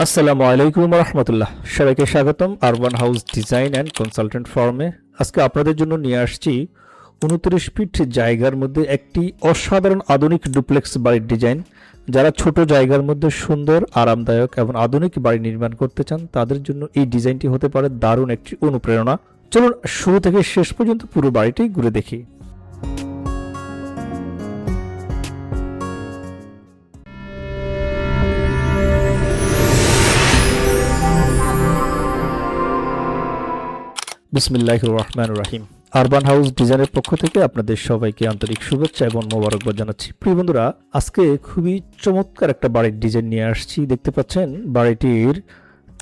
আসসালামু আলাইকুম রহমতুল্লাহ, সবাইকে স্বাগতম urban house design and consultant ফার্মে। আজকে আপনাদের জন্য নিয়ে আসছি 29 ফিট জায়গার মধ্যে একটি অসাধারণ আধুনিক ডুপ্লেক্স বাড়ির ডিজাইন। যারা ছোট জায়গার মধ্যে সুন্দর, আরামদায়ক এবং আধুনিক বাড়ি নির্মাণ করতে চান তাদের জন্য এই ডিজাইনটি হতে পারে দারুণ একটি অনুপ্রেরণা। চলুন শুরু থেকে শেষ পর্যন্ত পুরো বাড়িটি ঘুরে দেখি। বিসমিল্লাহির রহমানির রহিম। আরবান হাউস ডিজাইনের পক্ষ থেকে আপনাদের সবাইকে আন্তরিক শুভেচ্ছা এবং মোবারকবাদ জানাচ্ছি। প্রিয় বন্ধুরা, আজকে খুবই চমৎকার একটা বাড়ির ডিজাইন নিয়ে আসছি। দেখতে পাচ্ছেন বাড়িটির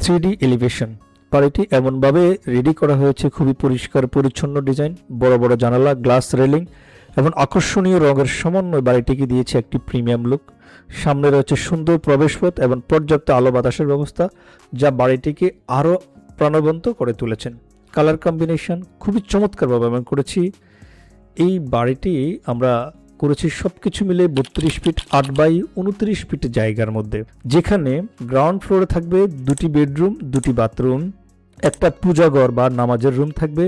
3D এলিভেশন। বাড়িটি এমনভাবে রেডি করা হয়েছে, খুবই পরিষ্কার পরিচ্ছন্ন ডিজাইন, বড় বড় জানালা, গ্লাস রেলিং এবং আকর্ষণীয় রঙের সমন্বয় বাড়িটিকে দিয়েছে একটি প্রিমিয়াম লুক। সামনে রয়েছে সুন্দর প্রবেশপথ এবং পর্যাপ্ত আলো বাতাসের ব্যবস্থা, যা বাড়িটিকে আরও প্রাণবন্ত করে তুলেছেন। কালার কম্বিনেশন খুবই চমৎকারভাবে আমি করেছি। এই বাড়িটি আমরা করেছি সব কিছু মিলে 32 ফিট 8 বাই 29 ফিট জায়গার মধ্যে, যেখানে গ্রাউন্ড ফ্লোরে থাকবে 2টি বেডরুম, 2টি বাথরুম, একটা পূজাঘর বা নামাজের রুম থাকবে,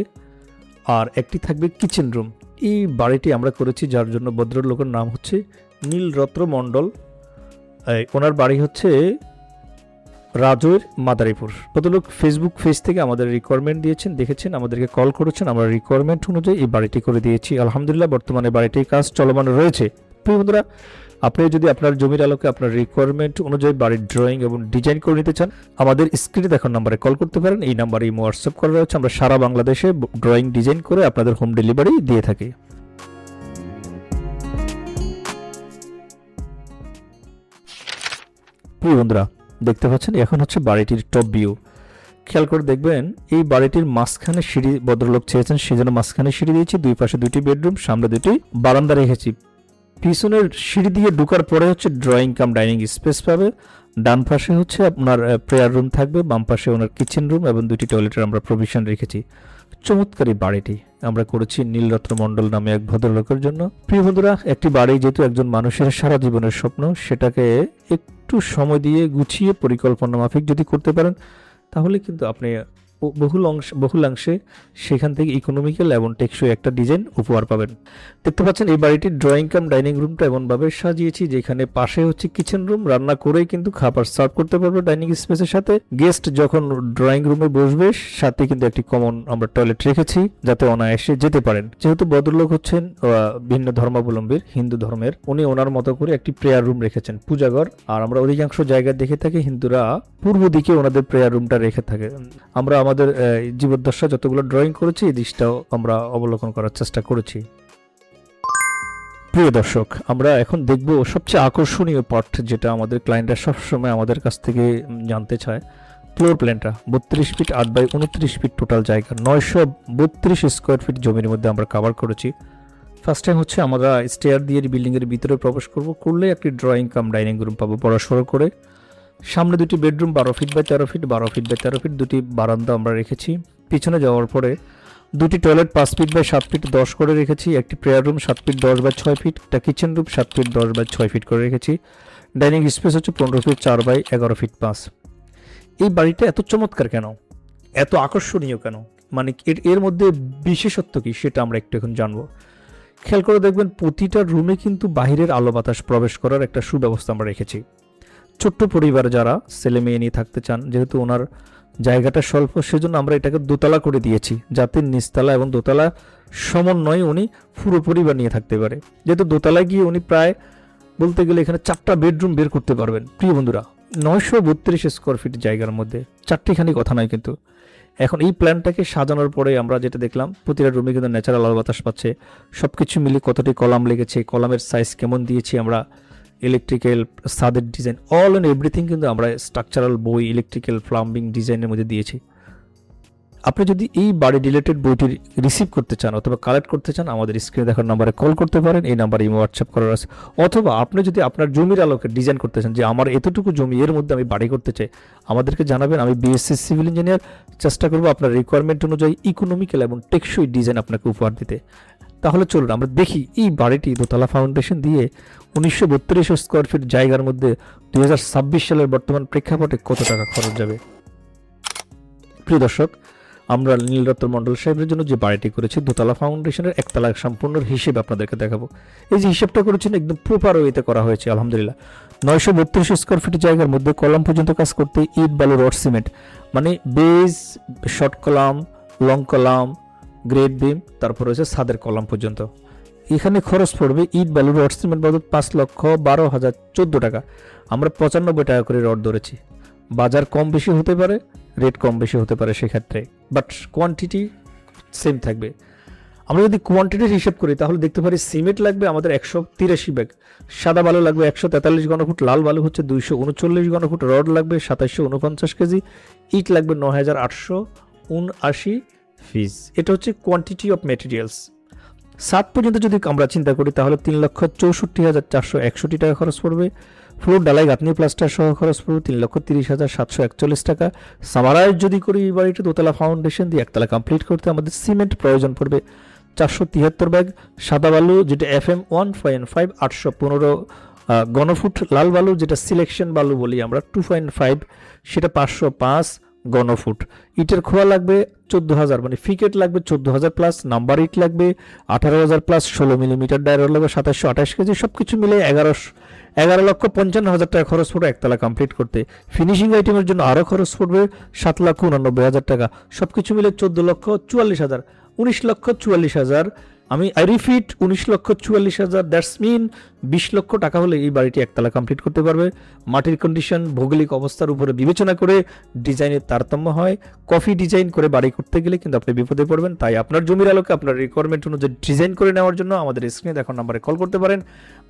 আর একটি থাকবে কিচেন রুম। এই বাড়িটি আমরা করেছি যার জন্য ভদ্রলোকের নাম হচ্ছে নীলরত্ন মণ্ডল। ওনার বাড়ি হচ্ছে রাজৈর মাদারীপুর। ভদ্রলোক ফেসবুক পেজ থেকে আমাদের রিকোয়ারমেন্ট দিয়েছেন, দেখেছেন, আমাদেরকে কল করেছেন, আমরা রিকোয়ারমেন্ট অনুযায়ী এই বাড়িটি করে দিয়েছি। আলহামদুলিল্লাহ বর্তমানে বাড়িটির কাজ চলমান রয়েছে। প্রিয় বন্ধুরা, আপনি যদি আপনার জমির আলোকে আপনার রিকোয়ারমেন্ট অনুযায়ী বাড়ির ড্রয়িং এবং ডিজাইন করে নিতে চান, আমাদের স্ক্রিনে দেখার নাম্বারে কল করতে পারেন। এই নাম্বারে হোয়াটসঅ্যাপ করা রয়েছে। আমরা সারা বাংলাদেশে ড্রয়িং ডিজাইন করে আপনাদের হোম ডেলিভারি দিয়ে থাকি। প্রিয় বন্ধুরা, দেখতে পাচ্ছেন এখন হচ্ছে বাড়িটির টপ ভিউ। খেয়াল করে দেখবেন এই বাড়িটির মাঝখানে সিঁড়ি ভদ্রলোক চেয়েছেন, সেজন্য মাঝখানে সিঁড়ি দিয়েছি। দুই পাশে 2টি বেডরুম, সামনে 2টি বারান্দা রেখেছি। পিছনের সিঁড়ি দিয়ে ঢোকার পরে হচ্ছে ড্রয়িং কাম ডাইনিং স্পেস পাবে। ডান পাশে হচ্ছে আপনার প্রেয়ার রুম থাকবে, বাম পাশে ওনার কিচেন রুম এবং 2টি টয়লেটের আমরা প্রভিশন রেখেছি। চমৎকার এই বাড়িটি আমরা করেছি নীলরত্ন মণ্ডল নামে এক ভদ্রলোকের জন্য। প্রিয় বন্ধুরা, একটি বাড়ি যেহেতু একজন মানুষের সারা জীবনের স্বপ্ন, সেটাকে একটু সময় দিয়ে গুছিয়ে পরিকল্পনা মাফিক যদি করতে পারেন, তাহলে কিন্তু আপনি বহুলাংশে সেখান থেকে ইকোনমিক্যাল এবং টেকসই একটা ডিজাইন উপহার পাবেন। দেখতে পাচ্ছেন এই বাড়িটির ড্রয়িং কাম ডাইনিং রুমটা এমনভাবে সাজিয়েছি যেখানে পাশে হচ্ছে কিচেন রুম, রান্না করেই কিন্তু খাবার সার্ভ করতে পারবে ডাইনিং স্পেসের সাথে। গেস্ট যখন ড্রয়িং রুমে বসবে, সাথে কিন্তু একটি কমন আমরা টয়লেট রেখেছি যাতে অনায়াসে যেতে পারেন। যেহেতু ভদ্রলোক হচ্ছেন ভিন্ন ধর্মাবলম্বীর, হিন্দু ধর্মের, উনি ওনার মতো করে একটি প্রেয়ার রুম রেখেছেন, পূজাঘর। আর আমরা অধিকাংশ জায়গায় দেখে থাকি হিন্দুরা পূর্ব দিকে ওনাদের প্রেয়ার রুমটা রেখে থাকে। আমরা আমাদের জীবদ্দশা যতগুলো ড্রয়িং করেছি এই দিকটাও আমরা অবলোকন করার চেষ্টা করেছি। প্রিয় দর্শক, আমরা এখন দেখব সবচেয়ে আকর্ষণীয় পার্ট, যেটা আমাদের ক্লায়েন্টরা সবসময় আমাদের কাছ থেকে জানতে চায়। ফ্লোর প্ল্যানটা 32 ফিট 8 বাই 29 ফিট টোটাল জায়গা, 932 স্কোয়ার ফিট জমির মধ্যে আমরা কভার করেছি। ফার্স্ট টাইম হচ্ছে আমরা স্টেয়ার দিয়ে বিল্ডিংয়ের ভিতরে প্রবেশ করলে একটি ড্রয়িং কাম ডাইনিং রুম পাবো বড়সড় করে। সামনে 2টি bedroom 12 feet by 13 feet, 12 feet by 13 feet, 2টি বারান্দা আমরা রেখেছি। পিছনে যাওয়ার পরে 2টি টয়লেট 5 ফিট বাই 7 ফিট 10 করে রেখেছি। একটি prayer room 7 feet 10 by 6 feet, একটা kitchen room 7 feet 10 by 6 feet করে রেখেছি। ডাইনিং স্পেস হচ্ছে 15 ফিট 4 বাই 11 ফিট 5। এই বাড়িটা এত চমৎকার কেন, এত আকর্ষণীয় কেন, মানে এর মধ্যে বিশেষত্ব কি, সেটা আমরা একটু এখন জানবো। খেয়াল করে দেখবেন প্রতিটা রুমে কিন্তু বাহিরের আলো বাতাস প্রবেশ করার একটা সুব্যবস্থা আমরা রেখেছি। ছোট্ট পরিবার যারা ছেলে মেয়ে নিয়ে থাকতে চান, যেহেতু ওনার জায়গাটা স্বল্প, সেজন্য আমরা এটাকে দোতলা করে দিয়েছি, যাতে নিচতলা এবং দোতলা সমন্বয়ে উনি পুরো পরিবার নিয়ে থাকতে পারে। যেহেতু দোতলায় গিয়ে উনি প্রায় বলতে গেলে এখানে 4টা বেডরুম বের করতে পারবেন। প্রিয় বন্ধুরা, 932 স্কোয়ার ফিট জায়গার মধ্যে 4টিখানি কথা নয় কিন্তু। এখন এই প্ল্যানটাকে সাজানোর পরে আমরা যেটা দেখলাম, প্রতিটা রুমে কিন্তু ন্যাচারাল আলো বাতাস পাচ্ছে। সব কিছু মিলে কতটি কলাম লেগেছে, কলামের সাইজ কেমন দিয়েছি আমরা, ইলেকট্রিক্যাল ছাদের ডিজাইন, অল অ্যান্ড এভরিথিং কিন্তু আমরা স্ট্রাকচারাল বই, ইলেকট্রিক্যাল প্লাম্বিং ডিজাইনের মধ্যে দিয়েছি। আপনি যদি এই বাড়ি রিলেটেড বইটি রিসিভ করতে চান অথবা কালেক্ট করতে চান, আমাদের স্ক্রিনে দেখার নাম্বারে কল করতে পারেন। এই নাম্বারে হোয়াটসঅ্যাপ করার আছে। অথবা আপনি যদি আপনার জমির আলোকে ডিজাইন করতে চান, যে আমার এতটুকু জমি, এর মধ্যে আমি বাড়ি করতে চাই, আমাদেরকে জানাবেন। আমি বিএসসি সিভিল ইঞ্জিনিয়ার, চেষ্টা করবো আপনার রিকোয়ারমেন্ট অনুযায়ী ইকোনমিক্যাল এবং টেকসই ডিজাইন আপনাকে উপহার দিতে। তাহলে চলুন আমরা দেখি এই বাড়িটি দোতলা ফাউন্ডেশন দিয়ে 1932 স্কোয়ার ফিট জায়গার মধ্যে 2026 সালের বর্তমান প্রেক্ষাপটে কত টাকা খরচ যাবে। প্রিয় দর্শক, আমরা নীলরত্ন মণ্ডল সাহেবের জন্য যে বাড়িটি করেছি দোতলা ফাউন্ডেশনের একতলা সম্পূর্ণ হিসেব আপনাদেরকে দেখাবো। এই যে হিসেবটা করেছেন একদম প্রপার ওয়েতে করা হয়েছে আলহামদুলিল্লাহ। 932 স্কোয়ার ফিট জায়গার মধ্যে কলাম পর্যন্ত কাজ করতে ইট বালু রড সিমেন্ট, মানে base, short column, long column, grade beam, তারপর হচ্ছে ছাদের কলাম পর্যন্ত। এখানে খরচ পড়বে ইট বালু রড সিমেন্ট বাবদ 5,12,014 টাকা। আমরা 95 টাকা করে রড ধরেছি। বাজার কম বেশি হতে পারে, রেট কম বেশি হতে পারে সেক্ষেত্রে, বাট কোয়ান্টিটি সেম থাকবে। আমরা যদি কোয়ান্টিটির হিসাব করি তাহলে দেখতে পারি সিমেন্ট লাগবে আমাদের 183 ব্যাগ, সাদা বালু লাগবে 143 ঘনফুট, লাল বালু হচ্ছে 239 ঘনফুট, রড লাগবে 2749 কেজি, ইট লাগবে 9,879 পিস। এটা হচ্ছে কোয়ান্টিটি অফ মেটেরিয়ালস। 7 পর্যন্ত যদি আমরা চিন্তা করি তাহলে 3,64,461 টাকা খরচ পড়বে। ফ্লোর ডালাই গাঁথনি প্লাস্টার সহ খরচ পড়বে 3,30,741 টাকা। সামারাইজ যদি করি এই বাড়িটি দোতলা ফাউন্ডেশন দিয়ে একতলা কমপ্লিট করতে আমাদের সিমেন্ট প্রয়োজন পড়বে 473 ব্যাগ, সাদা বালু যেটা FM 1.5 815 ঘনফুট, লাল বালু যেটা সিলেকশন বালু বলি আমরা 2.5 সেটা 505 ঘনফুট, ইটের খোয়া লাগবে 14,000, মানে ফিকেট লাগবে 14,000 প্লাস, নাম্বার ইট লাগবে 18,000 প্লাস, 16 মিলিমিটার ডায়র লাগবে 2728 কেজি, সবকিছু মিলে 11,55,000 টাকা খরচ পড়বে একতলা কমপ্লিট করতে। ফিনিশিং আইটেমের জন্য আরও খরচ পড়বে 7,89,000 টাকা, সবকিছু মিলে 14,44,000, 19,44,000। আই রিপিট 19,44,000, দ্যাটস মিন 20 লক্ষ টাকা হলে এই বাড়িটি একতলা কমপ্লিট করতে পারবে। মাটির কন্ডিশন, ভৌগোলিক অবস্থার উপরে বিবেচনা করে ডিজাইনের তারতম্য হয়। কফি ডিজাইন করে বাড়ি করতে গেলে কিন্তু আপনি বিপদে পড়বেন। তাই আপনার জমির আলোকে আপনার রিকোয়ারমেন্ট অনুযায়ী ডিজাইন করে নেওয়ার জন্য আমাদের স্ক্রিনে দেখানো নাম্বারে কল করতে পারেন।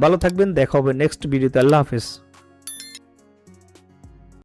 ভালো থাকবেন, দেখা হবে নেক্সট ভিডিওতে। আল্লাহ হাফেজ।